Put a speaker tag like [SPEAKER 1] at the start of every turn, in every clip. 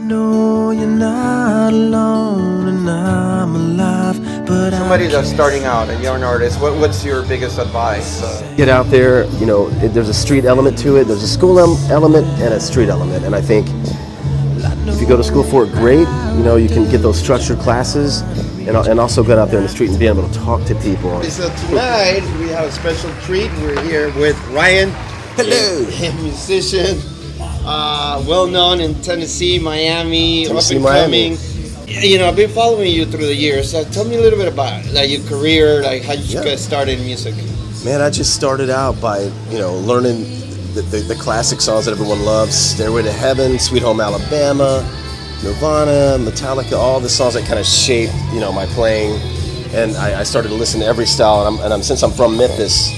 [SPEAKER 1] know you're not alone and I'm alive, but
[SPEAKER 2] Somebody that's starting out and you're an artist, what's your biggest advice?
[SPEAKER 3] Get out there, there's a street element to it, there's a school element and a street element, and I think if you go to school for it, great, you can get those structured classes and also get out there in the street and be able to talk to people.
[SPEAKER 2] So tonight we have a special treat. We're here with Ryan.
[SPEAKER 3] Hello.
[SPEAKER 2] A musician, well known in Tennessee, Miami, up and
[SPEAKER 3] Miami.
[SPEAKER 2] coming. I've been following you through the years. Tell me a little bit about your career, how you got started in music.
[SPEAKER 3] Man, I just started out by, learning the classic songs that everyone loves. Stairway to Heaven, Sweet Home Alabama, Nirvana, Metallica, all the songs that kind of shaped, my playing. And I started to listen to every style. And since I'm from Memphis,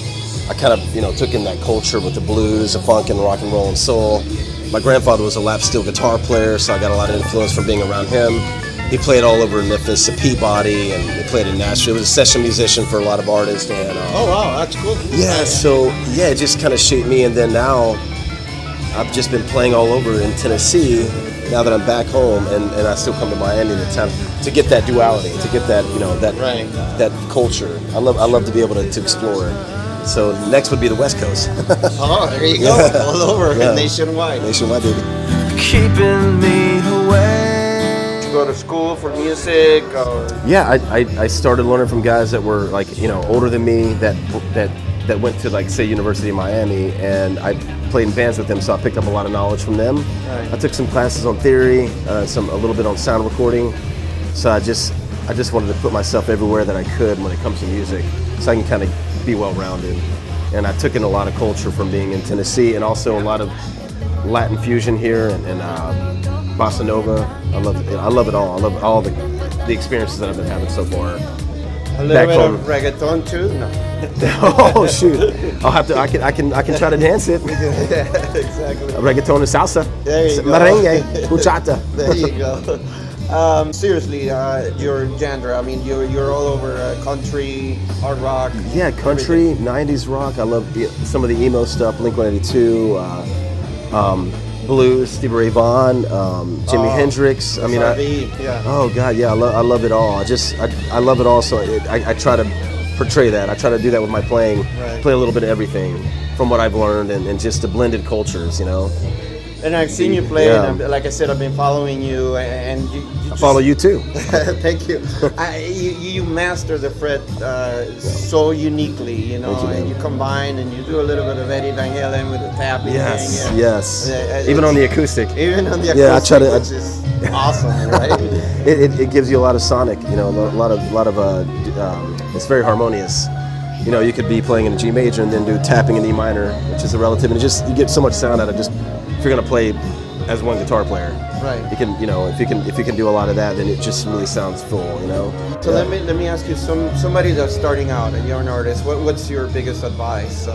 [SPEAKER 3] I kind of, took in that culture with the blues, the funk, and rock and roll and soul. My grandfather was a lap steel guitar player, so I got a lot of influence from being around him. He played all over in Memphis, at Peabody, and he played in Nashville. He was a session musician for a lot of artists. And,
[SPEAKER 2] oh, wow, that's cool.
[SPEAKER 3] Yeah, so, it just kind of shaped me. And then now, I've just been playing all over in Tennessee, now that I'm back home, and I still come to Miami to get that duality, to get that, that culture. I love to be able to explore it. So next would be the West Coast.
[SPEAKER 2] Oh, there you go. All over, nationwide.
[SPEAKER 3] Nationwide, baby.
[SPEAKER 1] keeping me away.
[SPEAKER 2] Did you go to school for music? Or?
[SPEAKER 3] Yeah, I started learning from guys that were older than me that went to say University of Miami, and I played in bands with them, so I picked up a lot of knowledge from them.
[SPEAKER 2] Right.
[SPEAKER 3] I took some classes on theory, a little bit on sound recording. So I just wanted to put myself everywhere that I could when it comes to music, so I can kind of be well-rounded. And I took in a lot of culture from being in Tennessee, and also a lot of Latin fusion here and bossa nova. I love it all. I love all the experiences that I've been having so far.
[SPEAKER 2] A little bit of reggaeton too? No.
[SPEAKER 3] Oh shoot! I'll have to. I can try to dance it.
[SPEAKER 2] Yeah, exactly.
[SPEAKER 3] Reggaeton and salsa.
[SPEAKER 2] There you go.
[SPEAKER 3] Merengue, bachata.
[SPEAKER 2] There you go. Seriously, your genre. I mean, you're all over country, hard rock.
[SPEAKER 3] Yeah, country, everything. 90s rock. I love some of the emo stuff. Blink-182, blues, Stevie Ray Vaughan, Jimi Hendrix. I mean, oh God, yeah, I love it all. I love it all. So I try to portray that. I try to do that with my playing.
[SPEAKER 2] Right.
[SPEAKER 3] Play a little bit of everything from what I've learned, and just the blended cultures,
[SPEAKER 2] And I've seen you play, and like I said, I've been following you, and you
[SPEAKER 3] I follow you too.
[SPEAKER 2] Thank you. You master the fret so uniquely, and you combine and you do a little bit of Eddie Van Halen with the tapping.
[SPEAKER 3] Yes. Even on the acoustic.
[SPEAKER 2] Even on the acoustic,
[SPEAKER 3] I try to.
[SPEAKER 2] Which is awesome, right?
[SPEAKER 3] It gives you a lot of sonic, a lot of it's very harmonious. You could be playing in a G major and then do tapping in E minor, which is a relative, and you get so much sound out of just. If you're gonna play as one guitar player,
[SPEAKER 2] right?
[SPEAKER 3] You can, if you can do a lot of that, then it just really sounds full,
[SPEAKER 2] So let me ask you, somebody that's starting out and you're an artist, what's your biggest advice?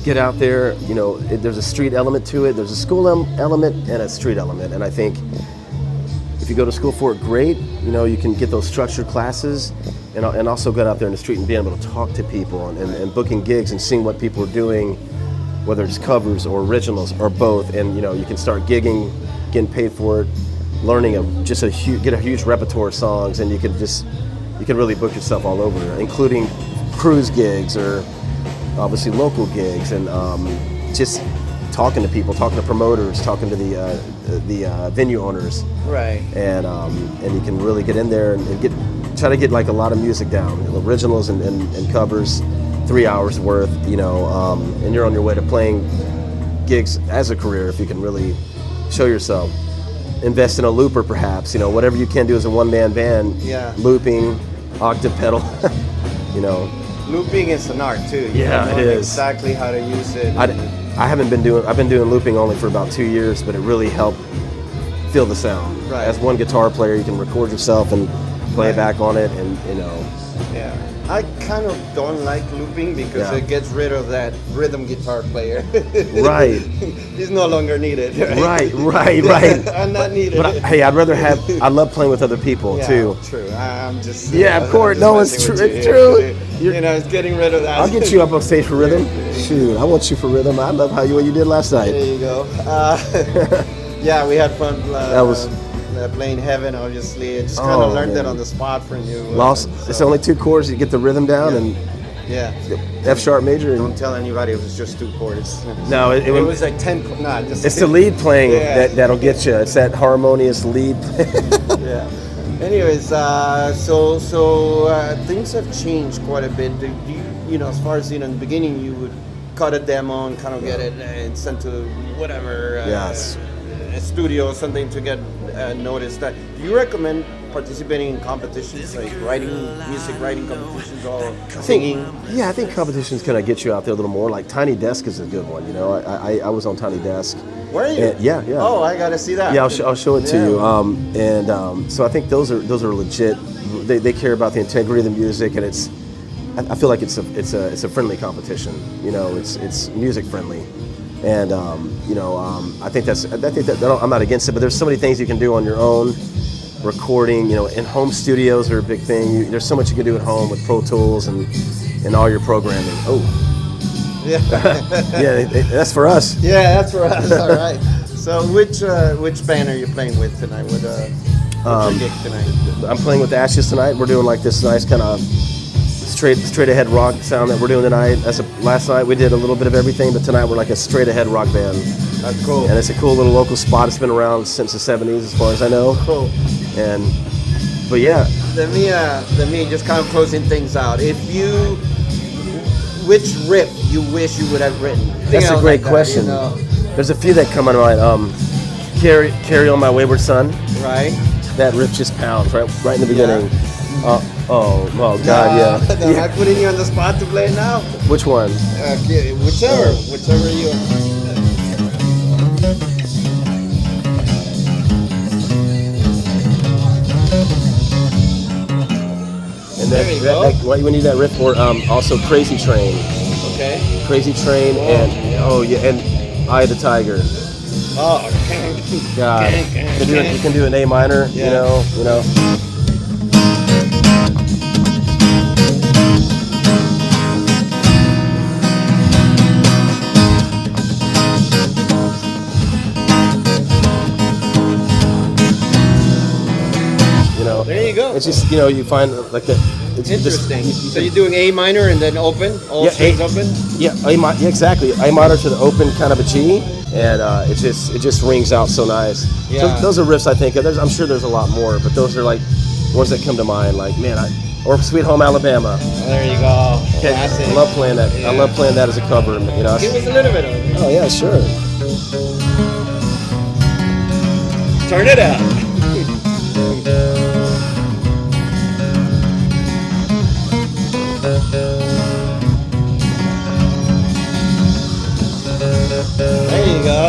[SPEAKER 3] Get out there, there's a street element to it, there's a school element and a street element, and I think if you go to school for it, great. You can get those structured classes, and also get out there in the street and be able to talk to people and booking gigs and seeing what people are doing. Whether it's covers or originals or both, and you can start gigging, getting paid for it, learning get a huge repertoire of songs, and you can really book yourself all over, including cruise gigs or obviously local gigs, and just talking to people, talking to promoters, talking to the venue owners,
[SPEAKER 2] right?
[SPEAKER 3] And you can really get in there and try to get a lot of music down, originals and covers. 3 hours worth, and you're on your way to playing gigs as a career if you can really show yourself. Invest in a looper, perhaps, whatever you can do as a one-man band.
[SPEAKER 2] Yeah.
[SPEAKER 3] Looping, octave pedal,
[SPEAKER 2] Looping is an art too.
[SPEAKER 3] It is.
[SPEAKER 2] Exactly how to use it.
[SPEAKER 3] I've been doing looping only for about 2 years, but it really helped feel the sound.
[SPEAKER 2] Right.
[SPEAKER 3] As one guitar player, you can record yourself and play back on it, and
[SPEAKER 2] Yeah. I kind of don't like looping because it gets rid of that rhythm guitar player.
[SPEAKER 3] Right.
[SPEAKER 2] He's no longer needed.
[SPEAKER 3] Right.
[SPEAKER 2] I'm not needed.
[SPEAKER 3] But I love playing with other people too.
[SPEAKER 2] True. I'm just.
[SPEAKER 3] Yeah, of course. No, it's true. It's true.
[SPEAKER 2] It's getting rid of that.
[SPEAKER 3] I'll get you up on stage for rhythm. Shoot, I want you for rhythm. I love what you did last night.
[SPEAKER 2] There you go. Yeah, we had fun.
[SPEAKER 3] That was
[SPEAKER 2] playing Heaven, obviously. I just kind of learned that on the spot from you.
[SPEAKER 3] It's only 2 chords. You get the rhythm down and F sharp major.
[SPEAKER 2] Don't tell anybody it was just 2 chords.
[SPEAKER 3] No, it
[SPEAKER 2] was like 10. Nah, just
[SPEAKER 3] it's the lead playing that'll get you. It's that harmonious lead.
[SPEAKER 2] Yeah. Anyways, so things have changed quite a bit. Do you know, as far as in the beginning, you would cut a demo and kind of get it and sent to whatever a studio or something to get noticed. Do you recommend participating in competitions like music writing competitions or singing?
[SPEAKER 3] I think competitions kind of get you out there a little more. Like Tiny Desk is a good one. You know, I was on Tiny Desk.
[SPEAKER 2] Were you?
[SPEAKER 3] Yeah.
[SPEAKER 2] Oh, I gotta see that.
[SPEAKER 3] Yeah, I'll show it to you. So I think those are legit. They care about the integrity of the music, and I feel like it's a friendly competition. You know, it's music friendly, and I think that I'm not against it. But there's so many things you can do on your own. Recording, in home studios are a big thing. There's so much you can do at home with Pro Tools and all your programming.
[SPEAKER 2] Yeah.
[SPEAKER 3] That's for us.
[SPEAKER 2] Yeah, that's for us. All right. So which band are you playing with tonight? What's your gig tonight?
[SPEAKER 3] I'm playing with Ashes tonight. We're doing like this nice kind of straight ahead rock sound that we're doing tonight. Last night we did a little bit of everything, but tonight we're like a straight ahead rock band.
[SPEAKER 2] That's cool.
[SPEAKER 3] And it's a cool little local spot. It's been around since the 70s, as far as I know.
[SPEAKER 2] Cool.
[SPEAKER 3] But yeah.
[SPEAKER 2] Let me just kind of closing things out. Which riff you wish you would have written?
[SPEAKER 3] That's a great question. There's a few that come on mind. Carry On My Wayward Son.
[SPEAKER 2] Right.
[SPEAKER 3] That riff just pounds right in the beginning.
[SPEAKER 2] Yeah.
[SPEAKER 3] God, yeah.
[SPEAKER 2] Am I putting you on the spot to play now?
[SPEAKER 3] Which one?
[SPEAKER 2] Whichever you.
[SPEAKER 3] And we need that riff, or also Crazy Train.
[SPEAKER 2] Okay.
[SPEAKER 3] Crazy Train and Eye of the Tiger.
[SPEAKER 2] Oh,
[SPEAKER 3] God. You can do an A minor, you know.
[SPEAKER 2] There you go.
[SPEAKER 3] It's just, you find like that. It's
[SPEAKER 2] interesting. So you're doing A minor and then open? All strings open?
[SPEAKER 3] Yeah, exactly. A minor to the open kind of a G, and it just rings out so nice.
[SPEAKER 2] Yeah.
[SPEAKER 3] So those are riffs I think of. I'm sure there's a lot more, but those are like ones that come to mind. Like, or Sweet Home Alabama.
[SPEAKER 2] There you go. Classic.
[SPEAKER 3] I love playing that. Yeah. I love playing that as a cover.
[SPEAKER 2] Give us a little bit of it.
[SPEAKER 3] Oh yeah, sure.
[SPEAKER 2] Turn it out. There you go.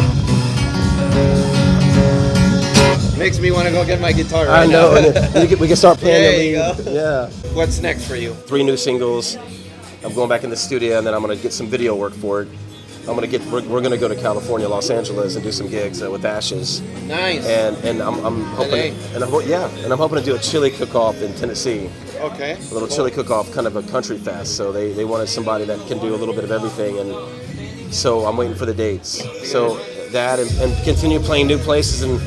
[SPEAKER 2] Makes me want to go get my guitar right now.
[SPEAKER 3] I know. And we can start playing.
[SPEAKER 2] There you go.
[SPEAKER 3] Yeah.
[SPEAKER 2] What's next for you?
[SPEAKER 3] 3 new singles. I'm going back in the studio, and then I'm going to get some video work for it. We're going to go to California, Los Angeles, and do some gigs with Ashes.
[SPEAKER 2] Nice.
[SPEAKER 3] And I'm hoping, and I'm hoping to do a chili cook-off in Tennessee.
[SPEAKER 2] Okay.
[SPEAKER 3] A little chili cook-off, kind of a country fest. So they wanted somebody that can do a little bit of everything, and so I'm waiting for the dates. So that and continue playing new places in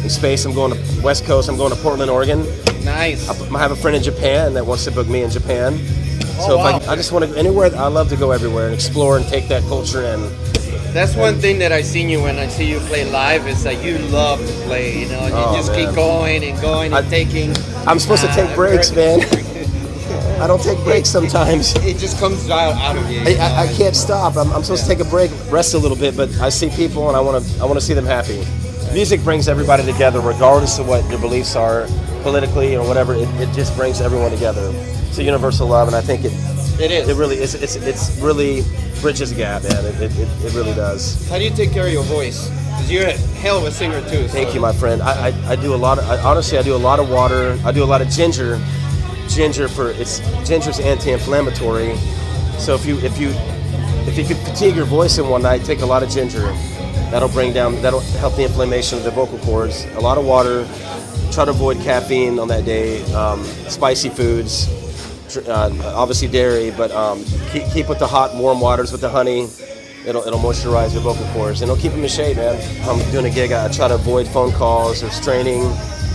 [SPEAKER 3] space. I'm going to West Coast. I'm going to Portland, Oregon.
[SPEAKER 2] Nice.
[SPEAKER 3] I have a friend in Japan that wants to book me in Japan.
[SPEAKER 2] Oh,
[SPEAKER 3] so
[SPEAKER 2] wow.
[SPEAKER 3] I just want to anywhere. I love to go everywhere and explore and take that culture in.
[SPEAKER 2] That's one thing that I seen you when I see you play live is that you love to play. You just keep going and taking.
[SPEAKER 3] I'm supposed to take breaks, man. I don't take breaks sometimes.
[SPEAKER 2] It just comes out of you.
[SPEAKER 3] I can't stop. I'm supposed to take a break, rest a little bit, but I see people and I want to see them happy. Music brings everybody together, regardless of what your beliefs are, politically or whatever. It just brings everyone together. It's a universal love, and I think it is. It really is. It's really bridges a gap, man. It really does.
[SPEAKER 2] How do you take care of your voice? Because you're a hell of a singer too.
[SPEAKER 3] Thank you, my friend. I do a lot of. Honestly, I do a lot of water. I do a lot of ginger. Ginger's anti-inflammatory. So if you could fatigue your voice in one night, take a lot of ginger. That'll help the inflammation of the vocal cords. A lot of water. Try to avoid caffeine on that day. Spicy foods. Obviously dairy, but keep with the hot, warm waters with the honey. It'll moisturize your vocal cords and it'll keep them in shape, man. If I'm doing a gig, I try to avoid phone calls or straining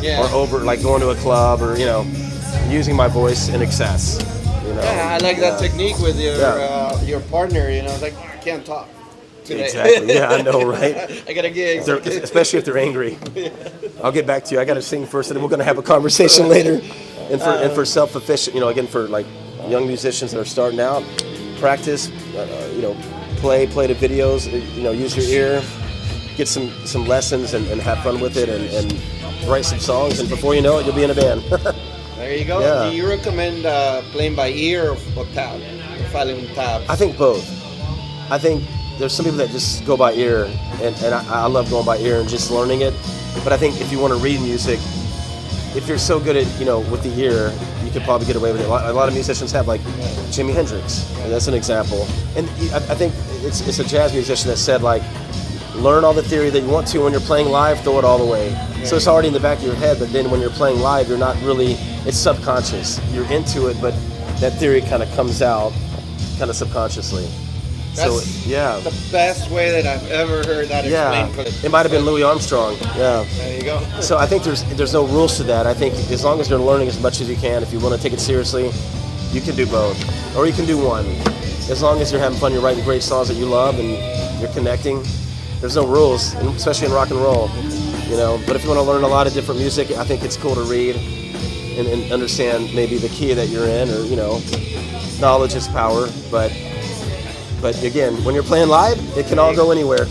[SPEAKER 3] or over, like going to a club or, you know, using my voice in excess. You know?
[SPEAKER 2] Yeah, I like that technique with your partner, you know, like, I can't talk today.
[SPEAKER 3] Exactly, yeah, I know, right?
[SPEAKER 2] I got a gig.
[SPEAKER 3] Especially if they're angry. I'll get back to you. I got to sing first and then we're going to have a conversation later. And for self-efficient, you know, again, for like young musicians that are starting out, practice, you know, play the videos, you know, use your ear, get some lessons and have fun with it and write some songs, and before you know it, you'll be in a band.
[SPEAKER 2] There you go.
[SPEAKER 3] Yeah.
[SPEAKER 2] Do you recommend playing by ear or tab? Or filing tabs?
[SPEAKER 3] I think both. I think there's some people that just go by ear, and I love going by ear and just learning it. But I think if you want to read music, if you're so good at, you know, with the ear, you could probably get away with it. A lot of musicians have, like Jimi Hendrix, and that's an example. And I think it's a jazz musician that said, like, learn all the theory that you want to. When you're playing live, throw it all away. So it's already in the back of your head, but then when you're playing live, you're not really, it's subconscious. You're into it, but that theory kind of comes out kind of subconsciously.
[SPEAKER 2] That's the best way that I've ever heard that explained.
[SPEAKER 3] It might have been Louis Armstrong. Yeah.
[SPEAKER 2] There you go.
[SPEAKER 3] So I think there's no rules to that. I think as long as you're learning as much as you can, if you want to take it seriously, you can do both, or you can do one. As long as you're having fun, you're writing great songs that you love, and you're connecting. There's no rules, and especially in rock and roll, you know. But if you want to learn a lot of different music, I think it's cool to read and understand maybe the key that you're in, or, you know, knowledge is power. But again, when you're playing live, it can all go anywhere.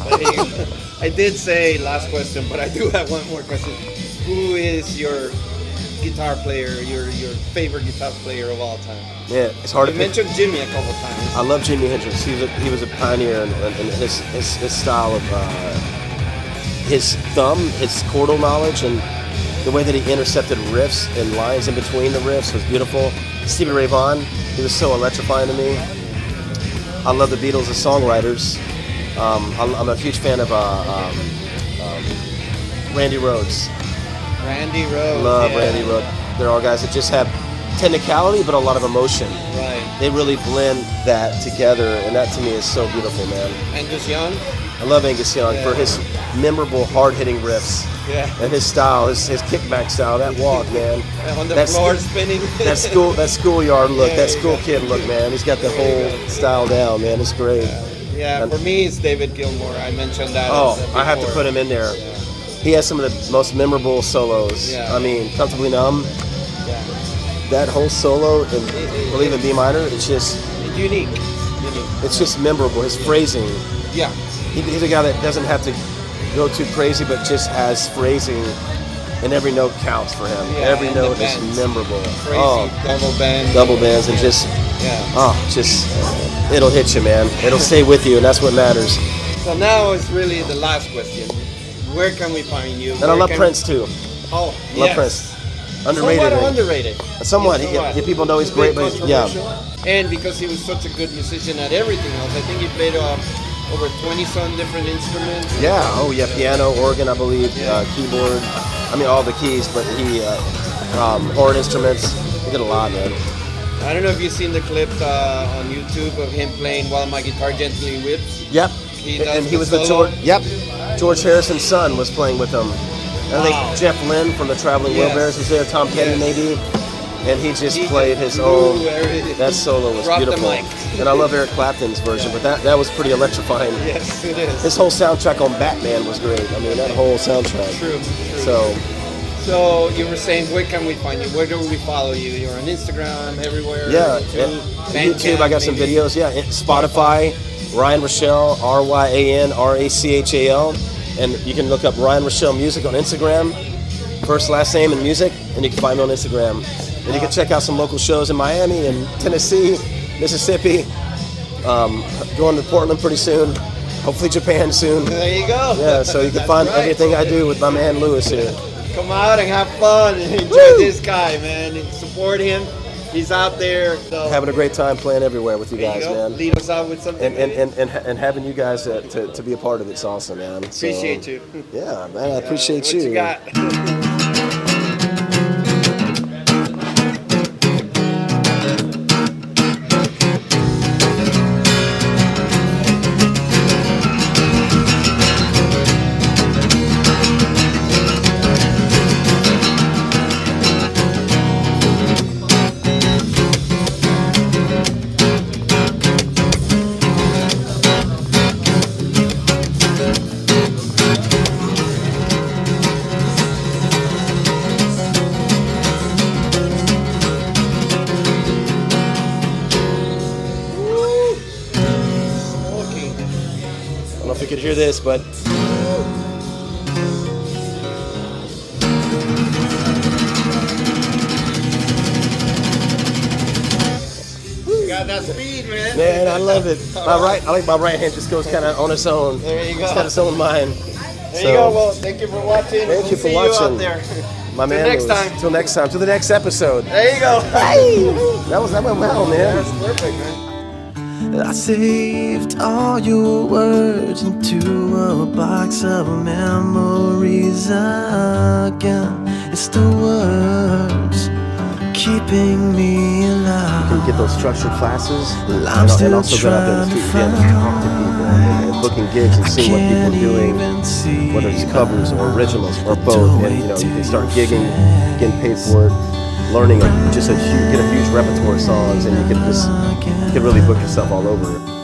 [SPEAKER 2] I did say last question, but I do have one more question. Who is your guitar player, your favorite guitar player of all time?
[SPEAKER 3] Yeah, it's hard to pick.
[SPEAKER 2] You mentioned Jimmy a couple times.
[SPEAKER 3] I love Jimi Hendrix. He was a pioneer, and his style of his thumb, his chordal knowledge, and the way that he intercepted riffs and lines in between the riffs was beautiful. Stevie Ray Vaughan, he was so electrifying to me. I love the Beatles as songwriters. I'm a huge fan of Randy Rhoads.
[SPEAKER 2] Randy Rhoads.
[SPEAKER 3] Love Randy Rhoads. They're all guys that just have technicality, but a lot of emotion.
[SPEAKER 2] Right.
[SPEAKER 3] They really blend that together, and that to me is so beautiful, man.
[SPEAKER 2] Angus Young.
[SPEAKER 3] I love Angus Young for his memorable, hard-hitting riffs.
[SPEAKER 2] Yeah.
[SPEAKER 3] And his style, his kickback style, that walk, man.
[SPEAKER 2] On the floor spinning.
[SPEAKER 3] that schoolyard look, that school kid look, man. He's got the whole style down, man. It's great.
[SPEAKER 2] Yeah, for me, it's David Gilmour. I mentioned that.
[SPEAKER 3] Oh, I have to put him in there. Yeah. He has some of the most memorable solos.
[SPEAKER 2] Yeah.
[SPEAKER 3] I mean, Comfortably Numb.
[SPEAKER 2] Yeah.
[SPEAKER 3] That whole solo, and believe in B minor, it's just
[SPEAKER 2] unique.
[SPEAKER 3] It's just memorable. His phrasing.
[SPEAKER 2] Yeah.
[SPEAKER 3] He's a guy that doesn't have to go too crazy, but just has phrasing, and every note counts for him.
[SPEAKER 2] Yeah,
[SPEAKER 3] every note is memorable.
[SPEAKER 2] Crazy,
[SPEAKER 3] double bends, and just it'll hit you, man. It'll stay with you, and that's what matters.
[SPEAKER 2] So now it's really the last question. Where can we find you?
[SPEAKER 3] And I love Prince too.
[SPEAKER 2] Oh,
[SPEAKER 3] I love Prince. Underrated.
[SPEAKER 2] Somewhat underrated.
[SPEAKER 3] Somewhat. People know he's great, but
[SPEAKER 2] And because he was such a good musician at everything else, I think he played over 20-some different instruments.
[SPEAKER 3] Yeah. Oh, yeah. Piano, organ, I believe. Keyboard. I mean, all the keys, but he horn instruments. He did a lot, man.
[SPEAKER 2] I don't know if you've seen the clip on YouTube of him playing While My Guitar Gently Whips.
[SPEAKER 3] Yep. He was with George. Yep. George Harrison's son was playing with him. I think Jeff Lynne from the Traveling Wilburys was there. Tom Petty maybe. And he just played his own. That solo was beautiful. And I love Eric Clapton's version, but that was pretty electrifying.
[SPEAKER 2] Yes, it is.
[SPEAKER 3] His whole soundtrack on Batman was great. I mean, that whole soundtrack.
[SPEAKER 2] True.
[SPEAKER 3] So
[SPEAKER 2] you were saying, where can we find you? Where do we follow you? You're on Instagram, everywhere.
[SPEAKER 3] Yeah, YouTube. I got some videos. Yeah, Spotify, Ryan Rachal, RyanRachal, and you can look up Ryan Rachal Music on Instagram. First, last name, and music, and you can find me on Instagram. And you can check out some local shows in Miami and Tennessee, Mississippi. Going to Portland pretty soon. Hopefully Japan soon.
[SPEAKER 2] There you go.
[SPEAKER 3] Yeah, so you can find everything I do with my man Lewis here.
[SPEAKER 2] Come out and have fun and enjoy this guy, man. And support him. He's out there. So.
[SPEAKER 3] Having a great time playing everywhere with you guys, man.
[SPEAKER 2] Lead us out with something.
[SPEAKER 3] And having you guys to be a part of it's awesome, man.
[SPEAKER 2] Appreciate you.
[SPEAKER 3] Yeah, man, I appreciate you.
[SPEAKER 2] What you got?
[SPEAKER 3] hear this, but
[SPEAKER 2] You got that speed, man.
[SPEAKER 3] man, I love it. I like my right hand just goes kind of on its own.
[SPEAKER 2] There you go.
[SPEAKER 3] It's got its own mind.
[SPEAKER 2] There you go. Well, thank you for watching.
[SPEAKER 3] Thank you for
[SPEAKER 2] See
[SPEAKER 3] watching.
[SPEAKER 2] You out there.
[SPEAKER 3] My man.
[SPEAKER 2] Till next time.
[SPEAKER 3] Till next time. Till the next episode.
[SPEAKER 2] There you go.
[SPEAKER 3] That went well, man.
[SPEAKER 2] That's perfect, man.
[SPEAKER 1] I saved all your words into a box of memories again. It's the words keeping me alive.
[SPEAKER 3] You can get those structured classes
[SPEAKER 1] I'm
[SPEAKER 3] and
[SPEAKER 1] still
[SPEAKER 3] also get out there in the street again and talk to people and booking gigs and seeing what people are doing, whether it's covers or originals or both. And you know, you can start gigging, getting paid for it, learning get a huge repertoire of songs, and you can really book yourself all over.